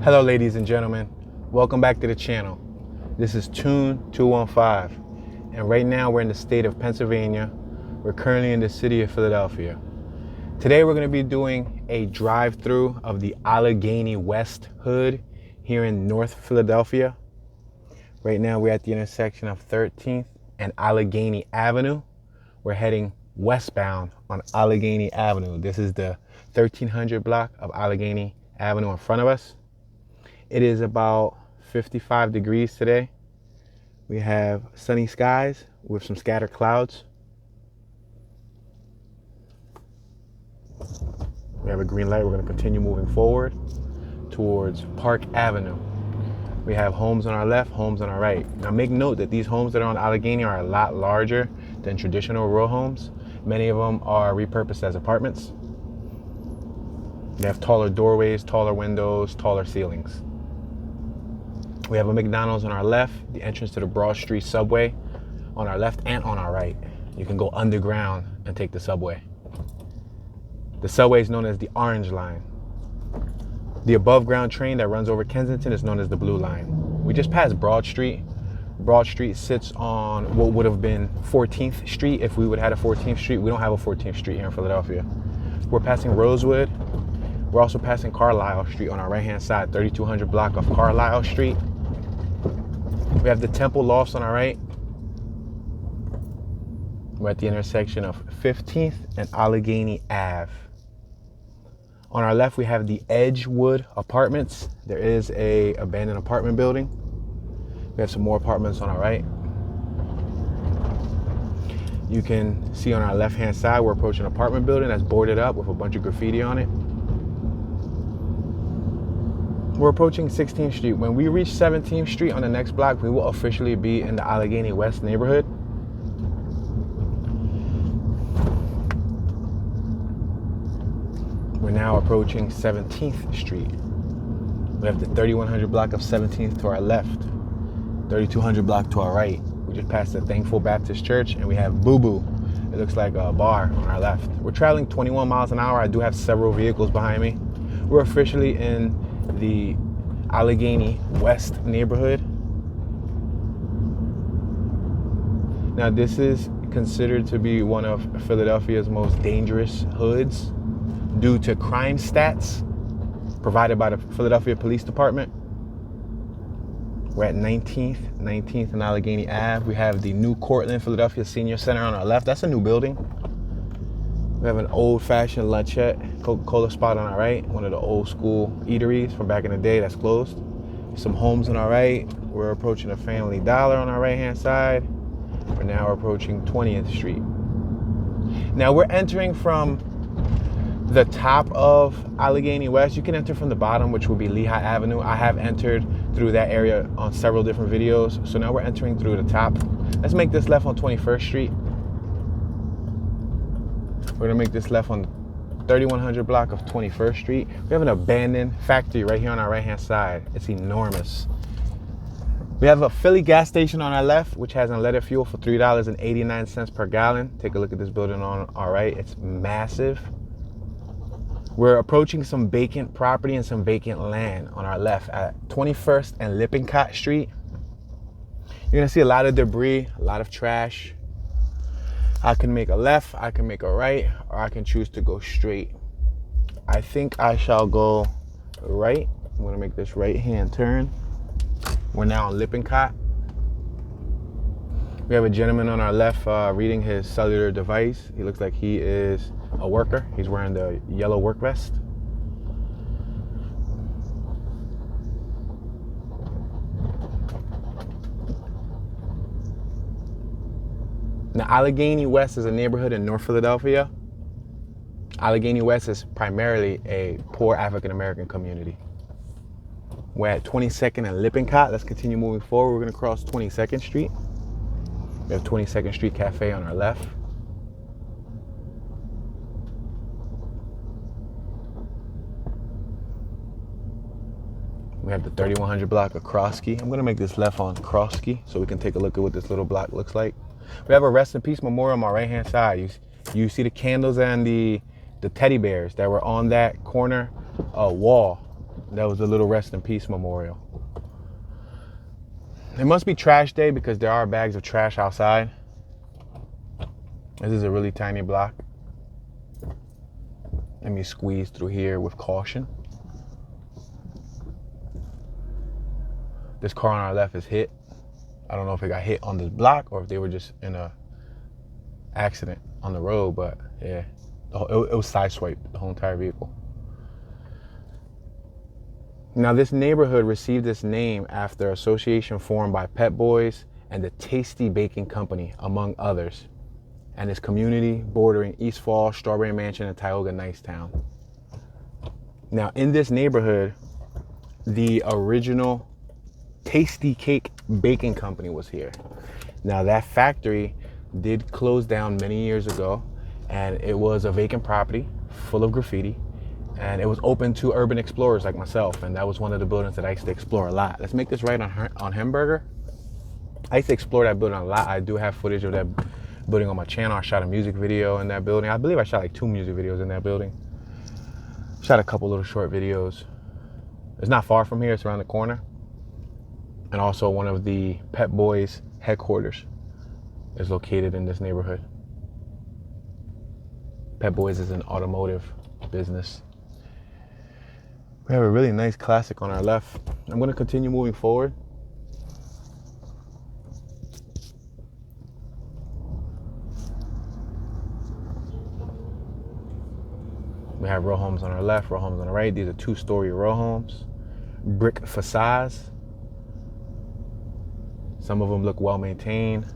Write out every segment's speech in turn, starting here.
Hello ladies and gentlemen, welcome back to the channel. This is Toon 215 and right now we're in the state of Pennsylvania. We're currently in the city of Philadelphia. Today we're going to be doing a drive-through of the Allegheny West Hood here in North Philadelphia. Right now we're at the intersection of 13th and Allegheny Avenue. We're heading westbound on Allegheny Avenue. This is the 1300 block of Allegheny Avenue in front of us. It is about 55 degrees today. We have sunny skies with some scattered clouds. We have a green light. We're going to continue moving forward towards Park Avenue. We have homes on our left, homes on our right. Now make note that these homes that are on Allegheny are a lot larger than traditional row homes. Many of them are repurposed as apartments. They have taller doorways, taller windows, taller ceilings. We have a McDonald's on our left, the entrance to the Broad Street subway on our left and on our right. You can go underground and take the subway. The subway is known as the Orange Line. The above ground train that runs over Kensington is known as the Blue Line. We just passed Broad Street. Broad Street sits on what would have been 14th Street if we would have had a 14th Street. We don't have a 14th Street here in Philadelphia. We're passing Rosewood. We're also passing Carlisle Street on our right hand side, 3200 block of Carlisle Street. We have the Temple Lofts on our right. We're at the intersection of 15th and Allegheny Ave. On our left, we have the Edgewood Apartments. There is a abandoned apartment building. We have some more apartments on our right. You can see on our left-hand side, we're approaching an apartment building that's boarded up with a bunch of graffiti on it. We're approaching 16th Street. When we reach 17th Street on the next block, we will officially be in the Allegheny West neighborhood. We're now approaching 17th Street. We have the 3100 block of 17th to our left, 3200 block to our right. We just passed the Thankful Baptist Church and we have Boo Boo. It looks like a bar on our left. We're traveling 21 miles an hour. I do have several vehicles behind me. We're officially in the Allegheny West neighborhood. Now this is considered to be one of Philadelphia's most dangerous hoods due to crime stats provided by the Philadelphia Police Department. We're at 19th and Allegheny Ave. We have the new Cortland Philadelphia Senior Center on our left. That's a new building. We have an old-fashioned lunchette, Coca-Cola spot on our right, one of the old-school eateries from back in the day that's closed. Some homes on our right. We're approaching a Family Dollar on our right-hand side. We're now approaching 20th Street. Now we're entering from the top of Allegheny West. You can enter from the bottom, which would be Lehigh Avenue. I have entered through that area on several different videos. So now we're entering through the top. Let's make this left on 21st Street. We're gonna make this left on 3100 block of 21st Street. We have an abandoned factory right here on our right-hand side. It's enormous. We have a Philly gas station on our left, which has unleaded fuel for $3.89 per gallon. Take a look at this building on our right. It's massive. We're approaching some vacant property and some vacant land on our left at 21st and Lippincott Street. You're gonna see a lot of debris, a lot of trash. I can make a left, I can make a right, or I can choose to go straight. I think I shall go right. I'm gonna make this right-hand turn. We're now on Lippincott. We have a gentleman on our left reading his cellular device. He looks like he is a worker. He's wearing the yellow work vest. Now, Allegheny West is a neighborhood in North Philadelphia. Allegheny West is primarily a poor African-American community. We're at 22nd and Lippincott. Let's continue moving forward. We're gonna cross 22nd Street. We have 22nd Street Cafe on our left. We have the 3100 block of Kroski. I'm gonna make this left on Kroski so we can take a look at what this little block looks like. We have a rest in peace memorial on my right hand side. You see the candles and the teddy bears that were on that corner wall That was a little rest in peace memorial. It must be trash day because there are bags of trash outside. This is a really tiny block. Let me squeeze through here with caution. This car on our left is hit. I don't know if it got hit on this block or if they were just in a accident on the road, but yeah, it was sideswiped, the whole entire vehicle. Now, this neighborhood received its name after association formed by Pet Boys and the Tasty Baking Company, among others, and its community bordering East Falls, Strawberry Mansion, and Tioga Nicetown. Now, in this neighborhood, the original Tasty Cake Baking Company was here. Now, that factory did close down many years ago, and it was a vacant property full of graffiti. And it was open to urban explorers like myself, and that was one of the buildings that I used to explore a lot. Let's make this right on Hamburger. I used to explore that building a lot. I do have footage of that building on my channel. I shot a music video in that building. I believe I shot like 2 music videos in that building. Shot a couple little short videos. It's not far from here. It's around the corner. And also one of the Pet Boys headquarters is located in this neighborhood. Pet Boys is an automotive business. We have a really nice classic on our left. I'm going to continue moving forward. We have row homes on our left, row homes on the right. These are 2-story row homes, brick facades. Some of them look well maintained.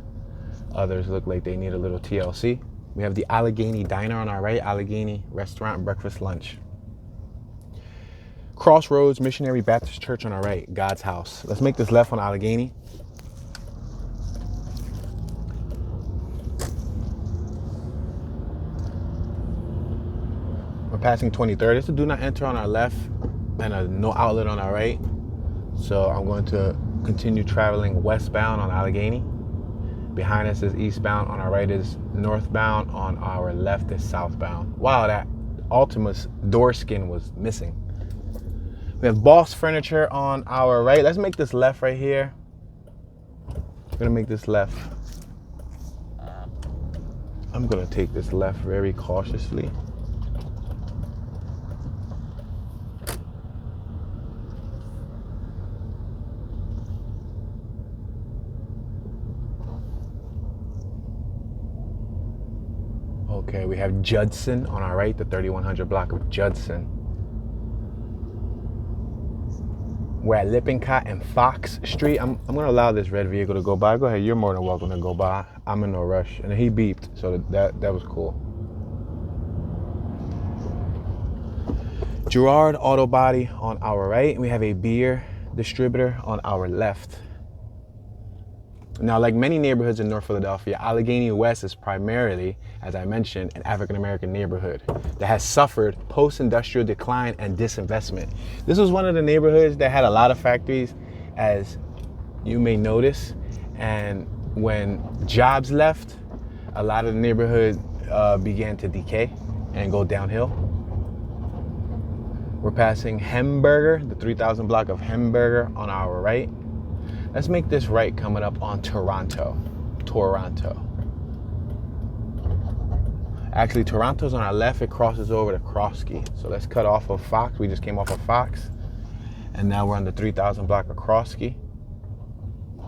Others look like they need a little TLC. We have the Allegheny Diner on our right, Allegheny Restaurant, Breakfast, Lunch. Crossroads Missionary Baptist Church on our right, God's House. Let's make this left on Allegheny. We're passing 23rd. It's a do not enter on our left and a no outlet on our right. So I'm going to continue traveling westbound on Allegheny. Behind us is eastbound, on our right is northbound, on our left is southbound. Wow, that Altima's door skin was missing. We have Boss Furniture on our right. Let's make this left right here. We're gonna make this left. I'm gonna take this left very cautiously. Okay, we have Judson on our right, the 3100 block of Judson. We're at Lippincott and Fox Street. I'm gonna allow this red vehicle to go by. Go ahead, you're more than welcome to go by. I'm in no rush. And he beeped, so that was cool. Gerard Auto Body on our right. We have a beer distributor on our left. Now, like many neighborhoods in North Philadelphia, Allegheny West is primarily, as I mentioned, an African-American neighborhood that has suffered post-industrial decline and disinvestment. This was one of the neighborhoods that had a lot of factories, as you may notice. And when jobs left, a lot of the neighborhood began to decay and go downhill. We're passing Hamburger, the 3000 block of Hamburger on our right. Let's make this right coming up on Toronto. Actually, Toronto's on our left. It crosses over to Krosky. So let's cut off of Fox. We just came off of Fox. And now we're on the 3000 block of Krosky.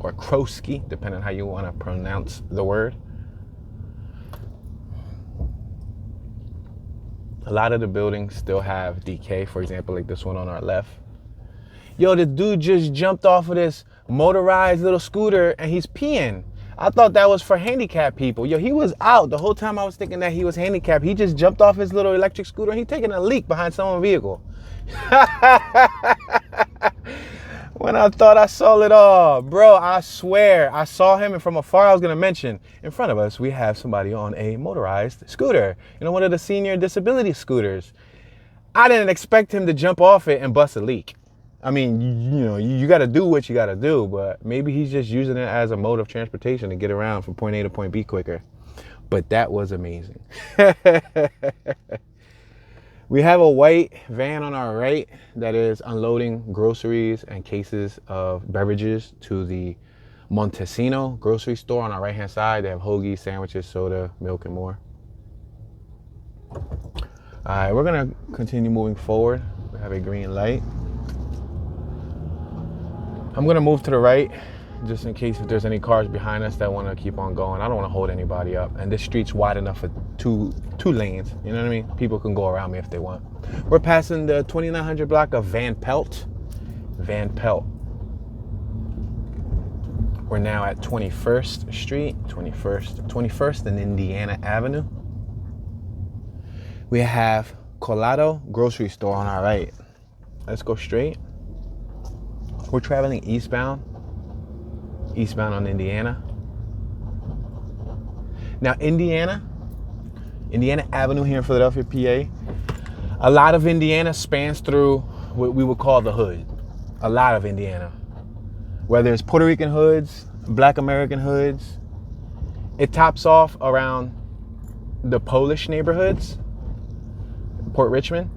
Or Krosky, depending on how you want to pronounce the word. A lot of the buildings still have decay. For example, like this one on our left. Yo, the dude just jumped off of this motorized little scooter and he's peeing. I thought that was for handicapped people. Yo, he was out. The whole time I was thinking that he was handicapped. He just jumped off his little electric scooter and he's taking a leak behind someone's vehicle. When I thought I saw it all. Bro, I swear, I saw him, and from afar I was going to mention, in front of us we have somebody on a motorized scooter. You know, one of the senior disability scooters. I didn't expect him to jump off it and bust a leak. I mean, you know, you got to do what you got to do, but maybe he's just using it as a mode of transportation to get around from point A to point B quicker. But that was amazing. We have a white van on our right that is unloading groceries and cases of beverages to the Montesino grocery store on our right hand side. They have hoagies, sandwiches, soda, milk, and more. All right, we're gonna continue moving forward. We have a green light. I'm gonna move to the right just in case if there's any cars behind us that want to keep on going. I don't want to hold anybody up, and this street's wide enough for two lanes. You know what I mean? People can go around me if they want. We're passing the 2900 block of Van Pelt. We're now at 21st Street, 21st and Indiana Avenue. We have Colado grocery store on our right. Let's go straight. We're traveling eastbound on Indiana. Now Indiana Avenue here in Philadelphia, PA. A lot of Indiana spans through what we would call the hood. A lot of Indiana. Whether it's Puerto Rican hoods, Black American hoods. It tops off around the Polish neighborhoods. Port Richmond,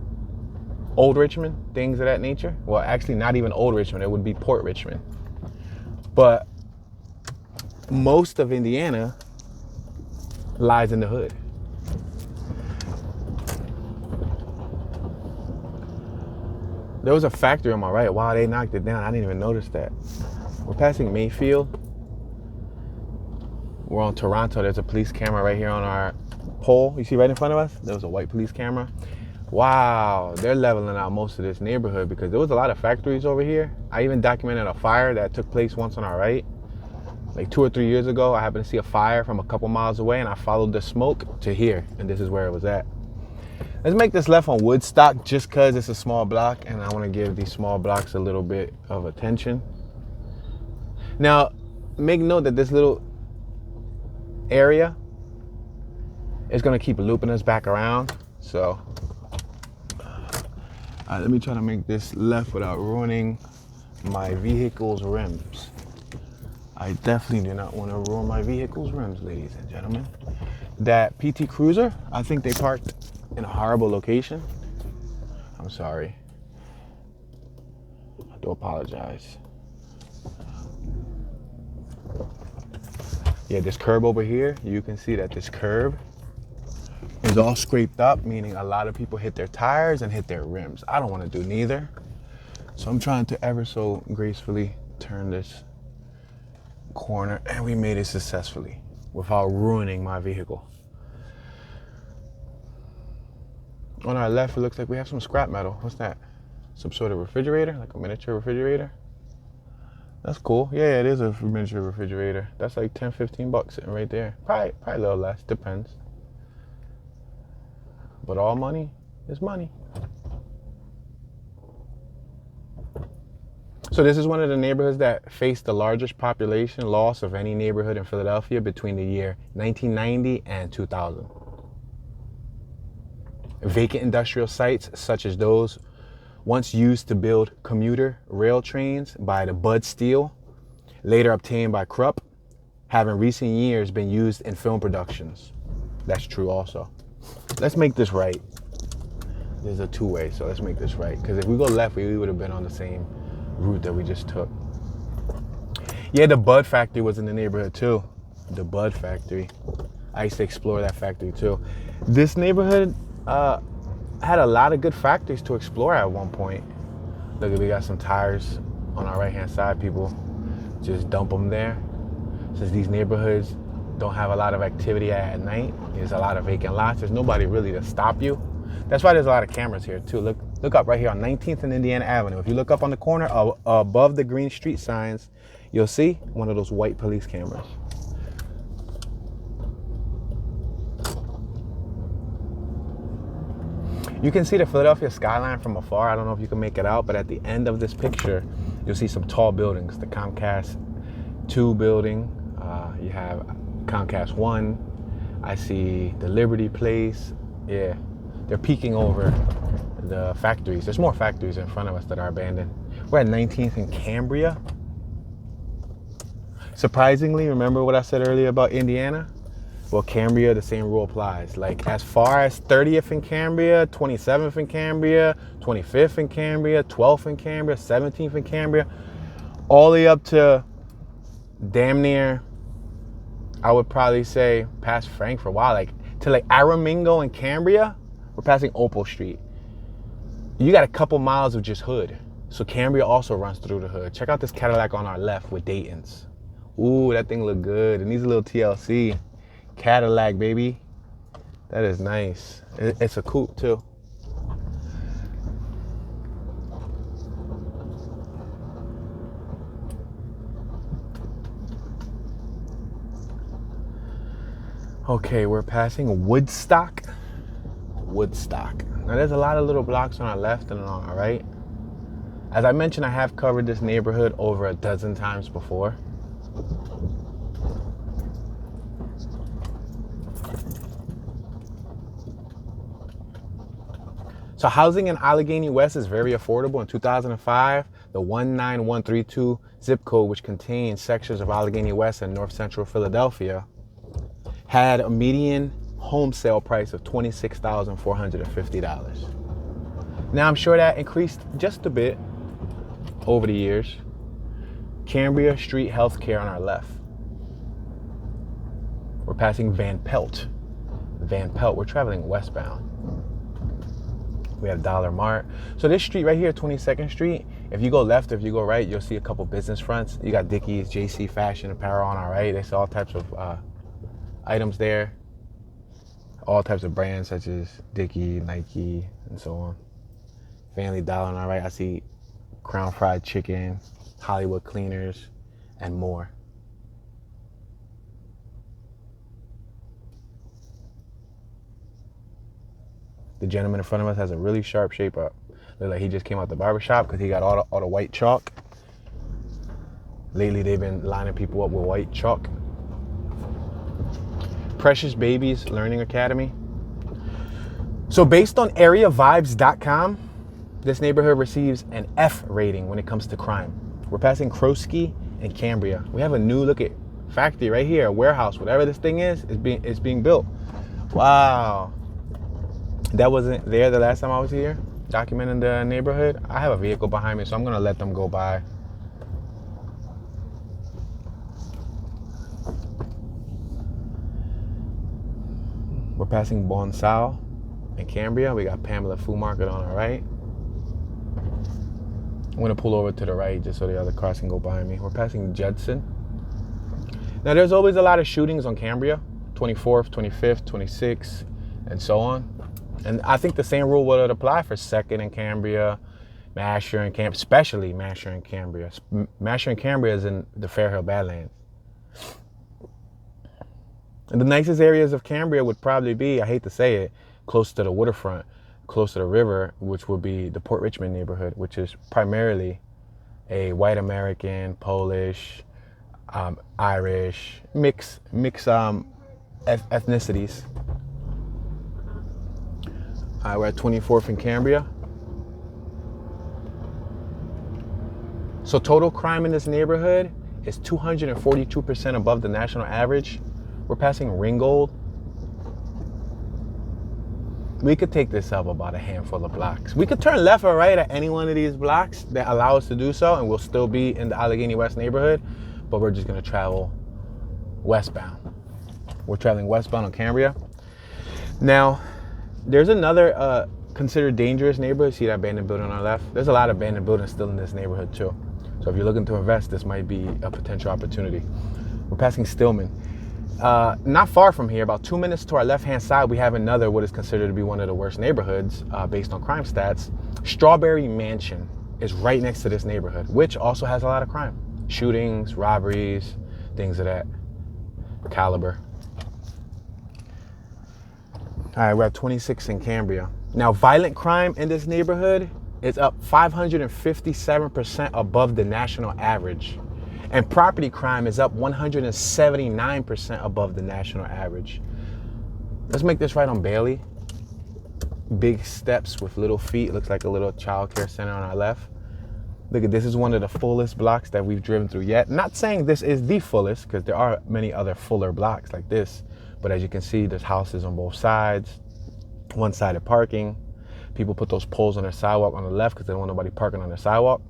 Old Richmond, things of that nature. Well, actually not even Old Richmond, it would be Port Richmond. But most of Indiana lies in the hood. There was a factory on my right. Wow, they knocked it down. I didn't even notice that. We're passing Mayfield. We're on Toronto. There's a police camera right here on our pole. You see right in front of us? There was a white police camera. Wow, they're leveling out most of this neighborhood because there was a lot of factories over here. I even documented a fire that took place once on our right. Like 2 or 3 years ago, I happened to see a fire from a couple miles away and I followed the smoke to here, and this is where it was at. Let's make this left on Woodstock just because it's a small block and I want to give these small blocks a little bit of attention. Now, make note that this little area is going to keep looping us back around. So, let me try to make this left without ruining my vehicle's rims. I definitely do not want to ruin my vehicle's rims, ladies and gentlemen. That PT Cruiser, I think they parked in a horrible location. I'm sorry. I do apologize. Yeah, this curb over here, you can see that this curb is all scraped up, meaning a lot of people hit their tires and hit their rims. I don't want to do neither. So I'm trying to ever so gracefully turn this corner, and we made it successfully without ruining my vehicle. On our left, it looks like we have some scrap metal. What's that? Some sort of refrigerator, like a miniature refrigerator. That's cool. Yeah, it is a miniature refrigerator. That's like 10, 15 bucks sitting right there. Probably a little less, depends. But all money is money. So this is one of the neighborhoods that faced the largest population loss of any neighborhood in Philadelphia between the year 1990 and 2000. Vacant industrial sites such as those once used to build commuter rail trains by the Bud Steel, later obtained by Krupp, have in recent years been used in film productions. That's true also. Let's make this right. There's a two-way, so let's make this right. Because if we go left, we would have been on the same route that we just took. Yeah, the Bud factory was in the neighborhood too. The Bud factory. I used to explore that factory too. This neighborhood had a lot of good factories to explore at one point. Look, we got some tires on our right-hand side. People just dump them there. Since these neighborhoods don't have a lot of activity at night, there's a lot of vacant lots. There's nobody really to stop you. That's why there's a lot of cameras here too. Look up right here on 19th and Indiana Avenue. If you look up on the corner above the green street signs, you'll see one of those white police cameras. You can see the Philadelphia skyline from afar. I don't know if you can make it out, but at the end of this picture, you'll see some tall buildings. The Comcast 2 building. You have Comcast 1. I see the Liberty Place. Yeah, they're peeking over the factories. There's more factories in front of us that are abandoned. We're at 19th and Cambria. Surprisingly, remember what I said earlier about Indiana? Well, Cambria, the same rule applies. Like as far as 30th in Cambria, 27th in Cambria, 25th in Cambria, 12th in Cambria, 17th in Cambria, all the way up to damn near, I would probably say past Frank for a while, like to like Aramingo and Cambria, we're passing Opal Street. You got a couple miles of just hood. So Cambria also runs through the hood. Check out this Cadillac on our left with Dayton's. Ooh, that thing look good. It needs a little TLC. Cadillac, baby. That is nice. It's a coupe too. Okay, we're passing Woodstock. Now there's a lot of little blocks on our left and on our right. As I mentioned, I have covered this neighborhood over a dozen times before. So housing in Allegheny West is very affordable. In 2005, the 19132 zip code, which contains sections of Allegheny West and North Central Philadelphia, had a median home sale price of $26,450. Now I'm sure that increased just a bit over the years. Cambria Street Healthcare on our left. We're passing Van Pelt. We're traveling westbound. We have Dollar Mart. So this street right here, 22nd Street, if you go left, if you go right, you'll see a couple business fronts. You got Dickies, JC Fashion Apparel on our right. They sell all types of items there. All types of brands such as Dickie, Nike, and so on. Family Dollar on our right. I see Crown Fried Chicken, Hollywood Cleaners, and more. The gentleman in front of us has a really sharp shape up. Look like he just came out the barbershop because he got all the white chalk. Lately, they've been lining people up with white chalk. Precious Babies Learning Academy. So based on areavibes.com, this neighborhood receives an F rating when it comes to crime. We're passing Kroski and Cambria. We have a new look at factory right here, a warehouse, whatever this thing is being built. Wow. That wasn't there the last time I was here, documenting the neighborhood. I have a vehicle behind me, so I'm gonna let them go by. We're passing Bonsal in Cambria. We got Pamela Food Market on our right. I'm gonna pull over to the right just so the other cars can go by me. We're passing Judson. Now there's always a lot of shootings on Cambria, 24th, 25th, 26th, and so on. And I think the same rule would apply for 2nd and Cambria, Masher and Cambria, especially Masher and Cambria. Masher and Cambria is in the Fairhill Badlands. And the nicest areas of Cambria would probably be, I hate to say it, close to the waterfront, close to the river, which would be the Port Richmond neighborhood, which is primarily a white American, Polish, Irish, mix ethnicities. We're at 24th in Cambria. So total crime in this neighborhood is 242% above the national average. We're passing Ringgold. We could take this up about a handful of blocks. We could turn left or right at any one of these blocks that allow us to do so, and we'll still be in the Allegheny West neighborhood, but we're just gonna travel westbound. We're traveling westbound on Cambria. Now, there's another considered dangerous neighborhood. See that abandoned building on our left? There's a lot of abandoned buildings still in this neighborhood too. So if you're looking to invest, this might be a potential opportunity. We're passing Stillman. Not far from here, about 2 minutes to our left-hand side, we have another what is considered to be one of the worst neighborhoods based on crime stats. Strawberry Mansion is right next to this neighborhood, which also has a lot of crime. Shootings, robberies, things of that caliber. All right, we're at 26 in Cambria. Now, violent crime in this neighborhood is up 557% above the national average. And property crime is up 179% above the national average. Let's make this right on Bailey. Big steps with little feet. Looks like a little child care center on our left. Look at this is one of the fullest blocks that we've driven through yet. Not saying this is the fullest, because there are many other fuller blocks like this. But as you can see, there's houses on both sides, one-sided parking. People put those poles on their sidewalk on the left because they don't want nobody parking on their sidewalk.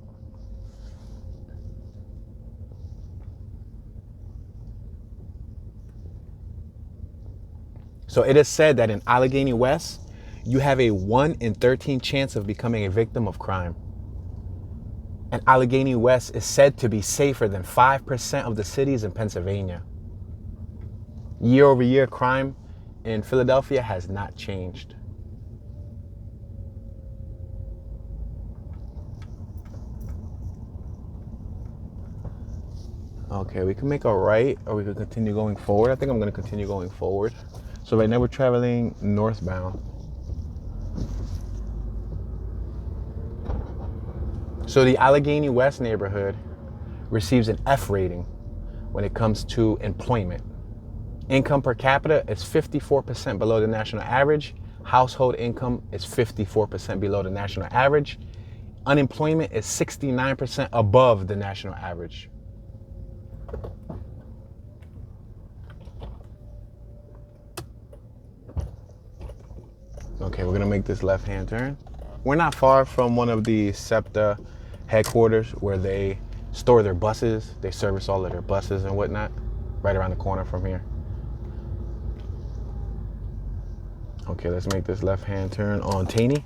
So it is said that in Allegheny West, you have a 1 in 13 chance of becoming a victim of crime. And Allegheny West is said to be safer than 5% of the cities in Pennsylvania. Year over year, crime in Philadelphia has not changed. Okay, we can make a right or we can continue going forward. I think I'm going to continue going forward. So right now we're traveling northbound. So the Allegheny West neighborhood receives an F rating when it comes to employment. Income per capita is 54% below the national average. Household income is 54% below the national average. Unemployment is 69% above the national average. Okay, we're gonna make this left-hand turn. We're not far from one of the SEPTA headquarters where they store their buses. They service all of their buses and whatnot, right around the corner from here. Okay, let's make this left-hand turn on Taney.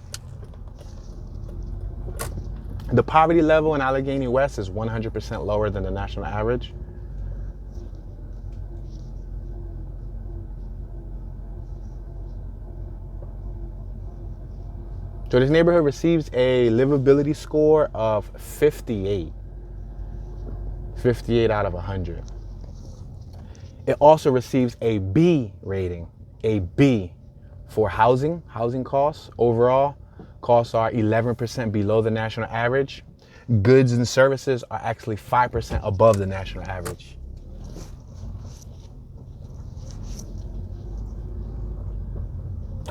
The poverty level in Allegheny West is 100% lower than the national average. So this neighborhood receives a livability score of 58. 58 out of 100. It also receives a B rating, a B for housing costs. Overall, costs are 11% below the national average. Goods and services are actually 5% above the national average.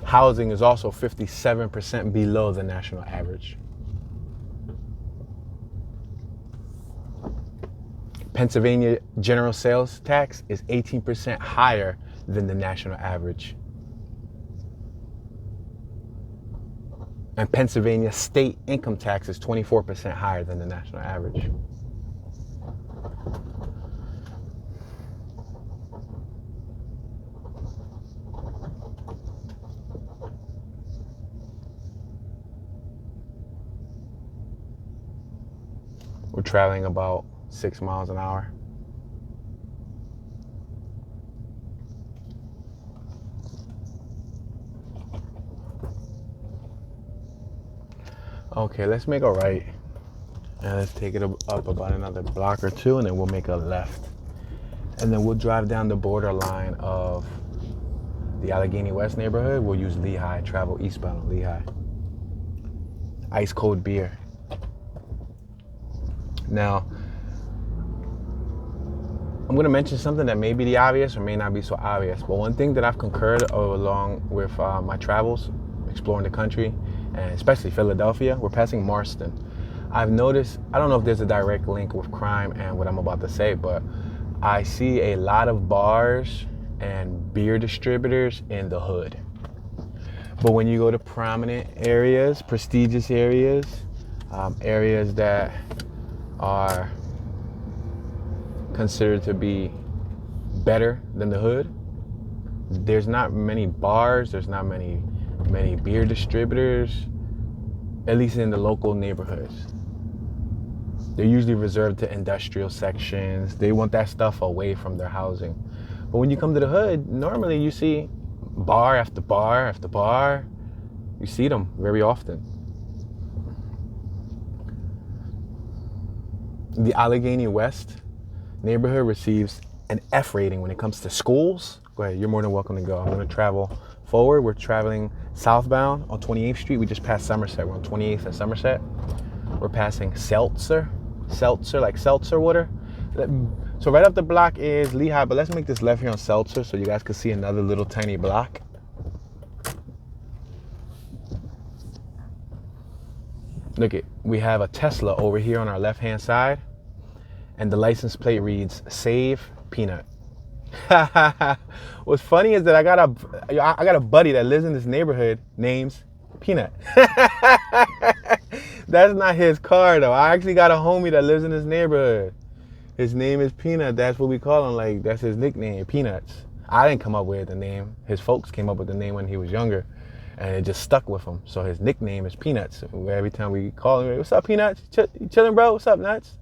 Housing is also 57% below the national average. Pennsylvania general sales tax is 18% higher than the national average. And Pennsylvania state income tax is 24% higher than the national average. We're traveling about 6 miles an hour. Okay, let's make a right. And let's take it up about another block or two, and then we'll make a left. And then we'll drive down the borderline of the Allegheny West neighborhood. We'll use Lehigh, travel eastbound on Lehigh. Ice cold beer. Now, I'm going to mention something that may be the obvious or may not be so obvious, but one thing that I've concurred along with my travels, exploring the country, and especially Philadelphia, we're passing Marston. I've noticed, I don't know if there's a direct link with crime and what I'm about to say, but I see a lot of bars and beer distributors in the hood. But when you go to prominent areas, prestigious areas, areas that are considered to be better than the hood, there's not many bars, there's not many beer distributors, at least in the local neighborhoods. They're usually reserved to industrial sections. They want that stuff away from their housing. But when you come to the hood, normally you see bar after bar after bar. You see them very often. The Allegheny West neighborhood receives an F rating when it comes to schools. Go ahead, you're more than welcome to go. I'm going to travel forward. We're traveling southbound on 28th Street. We just passed Somerset. We're on 28th and Somerset. We're passing Seltzer, like seltzer water. So right up the block is Lehigh, but let's make this left here on Seltzer so you guys can see another little tiny block. Look it, we have a Tesla over here on our left-hand side, and the license plate reads Save Peanut. What's funny is that I got a buddy that lives in this neighborhood. Name's Peanut. That's not his car though. I actually got a homie that lives in this neighborhood. His name is Peanut. That's what we call him. Like, that's his nickname, Peanuts. I didn't come up with the name. His folks came up with the name when he was younger, and it just stuck with him. So his nickname is Peanuts. Every time we call him, what's up, Peanuts? You chilling, bro? What's up, Nuts?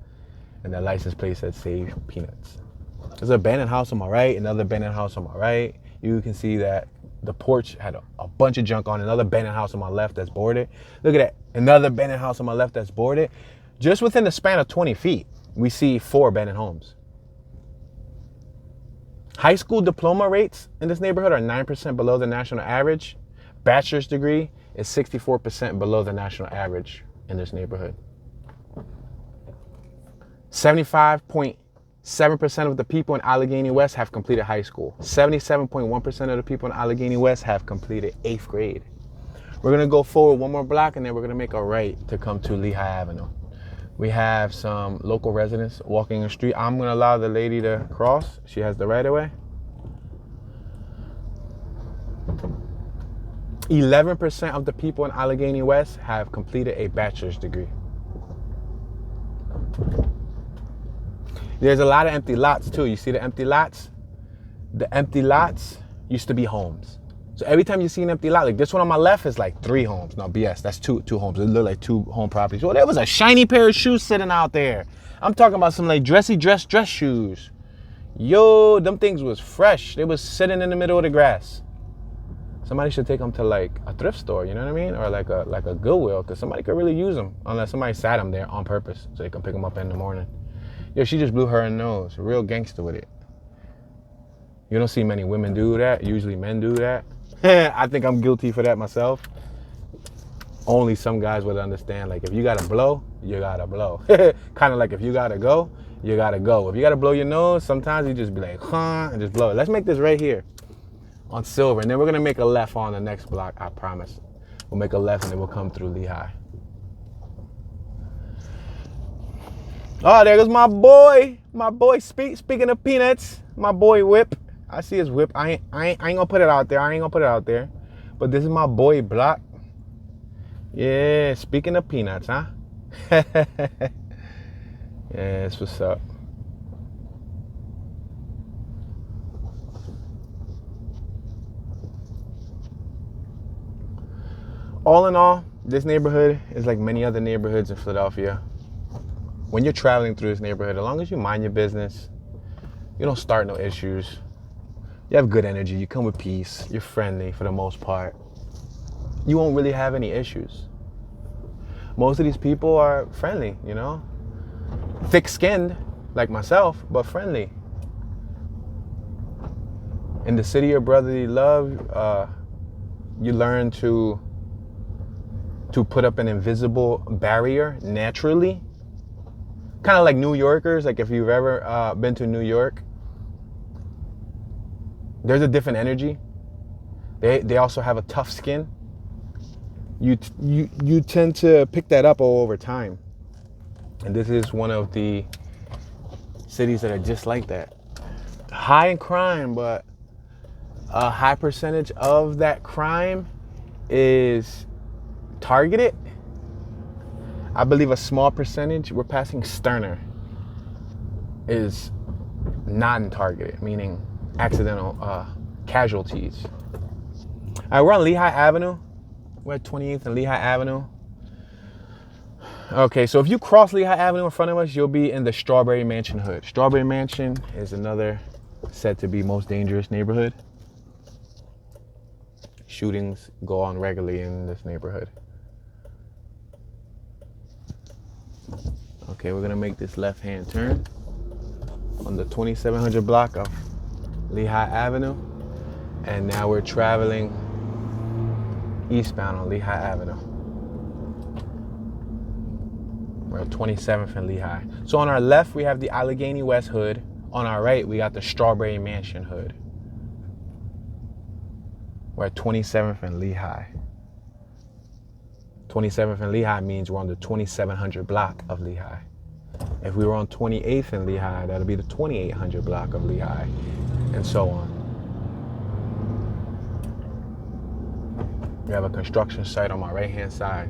And the license plate said Save Peanuts. There's an abandoned house on my right, another abandoned house on my right. You can see that the porch had a bunch of junk on. Another abandoned house on my left that's boarded. Look at that. Another abandoned house on my left that's boarded. Just within the span of 20 feet, we see 4 abandoned homes. High school diploma rates in this neighborhood are 9% below the national average. Bachelor's degree is 64% below the national average in this neighborhood. 75.7% of the people in Allegheny West have completed high school. 77.1% of the people in Allegheny West have completed 8th grade. We're gonna go forward one more block and then we're gonna make a right to come to Lehigh Avenue. We have some local residents walking the street. I'm gonna allow the lady to cross. She has the right of way. 11% of the people in Allegheny West have completed a bachelor's degree. There's a lot of empty lots too. You see the empty lots? The empty lots used to be homes. So every time you see an empty lot, like this one on my left is like 3 homes. No, BS, that's two homes. It look like 2 home properties. Well, there was a shiny pair of shoes sitting out there. I'm talking about some like dress shoes. Yo, them things was fresh. They was sitting in the middle of the grass. Somebody should take them to like a thrift store, you know what I mean? Or like a Goodwill, because somebody could really use them unless somebody sat them there on purpose so they can pick them up in the morning. Yo, she just blew her nose. Real gangster with it. You don't see many women do that. Usually men do that. I think I'm guilty for that myself. Only some guys would understand. Like, if you gotta blow, you gotta blow. Kind of like if you gotta go, you gotta go. If you gotta blow your nose, sometimes you just be like, and just blow it. Let's make this right here on Silver. And then we're gonna make a left on the next block, I promise. We'll make a left and then we'll come through Lehigh. Oh, there goes my boy. My boy, speaking of Peanuts, my boy Whip. I see his whip. I ain't gonna put it out there. But this is my boy Block. Yeah, speaking of Peanuts, huh? Yeah, that's what's up. All in all, this neighborhood is like many other neighborhoods in Philadelphia. When you're traveling through this neighborhood, as long as you mind your business, you don't start no issues. You have good energy, you come with peace, you're friendly for the most part. You won't really have any issues. Most of these people are friendly, you know? Thick-skinned, like myself, but friendly. In the city of brotherly love, you learn to put up an invisible barrier naturally. Kind of like New Yorkers, like if you've ever been to New York, there's a different energy. They also have a tough skin. You tend to pick that up all over time. And this is one of the cities that are just like that. High in crime, but a high percentage of that crime is targeted. I believe a small percentage, we're passing sterner, is non-targeted, meaning accidental casualties. All right, we're on Lehigh Avenue. We're at 28th and Lehigh Avenue. Okay, so if you cross Lehigh Avenue in front of us, you'll be in the Strawberry Mansion Hood. Strawberry Mansion is another said to be most dangerous neighborhood. Shootings go on regularly in this neighborhood. Okay, we're gonna make this left-hand turn on the 2700 block of Lehigh Avenue. And now we're traveling eastbound on Lehigh Avenue. We're at 27th and Lehigh. So on our left, we have the Allegheny West Hood. On our right, we got the Strawberry Mansion Hood. We're at 27th and Lehigh. 27th and Lehigh means we're on the 2700 block of Lehigh. If we were on 28th and Lehigh, that'll be the 2800 block of Lehigh, and so on. We have a construction site on my right-hand side.